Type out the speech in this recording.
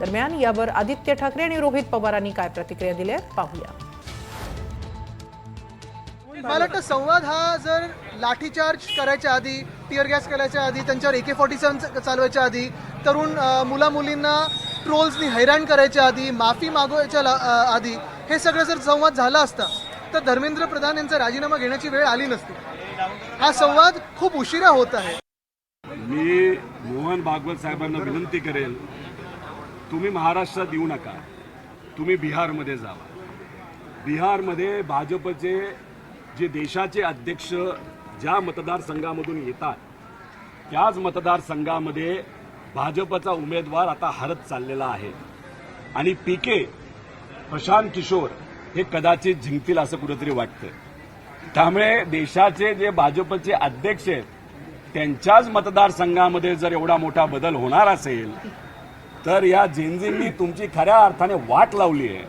दरम्यान यावर आदित्य ठाकरे आणि रोहित पवारांनी काय प्रतिक्रिया दिली आहे पाहूया। मला वाटतं संवाद हा जर लाठीचार्ज करायच्या आधी, टिअर गॅस करायच्या आधी, त्यांच्यावर AK-47 चालवायच्या आधी, तरुण मुला मुलींना ट्रोल्सनी हैराण करायच्या आधी, माफी मागवायच्या आधी हे सगळं जर संवाद झाला असता तर धर्मेंद्र प्रधान यांचा राजीनामा घेण्याची वेळ आली नसती। हा संवाद खूप उशिरा होत आहे। मी मोहन भागवत साहेबांना विनंती करेल, तुम्ही महाराष्ट्रात येऊ नका, तुम्ही बिहारमध्ये जावा। बिहारमध्ये भाजपचे जे देशाचे अध्यक्ष ज्या मतदारसंघामधून येतात त्याच मतदारसंघामध्ये भाजपचा उमेदवार आता हरत चाललेला आहे आणि PK प्रशांत किशोर हे कदाचित जिंकतील असं कुठेतरी वाटतं। त्यामुळे देशाचे जे भाजपचे अध्यक्ष आहेत त्यांच्याच मतदारसंघामध्ये जर एवढा मोठा बदल होणार असेल तर या जेनझींनी तुमची खऱ्या अर्थाने वाट लावली आहे।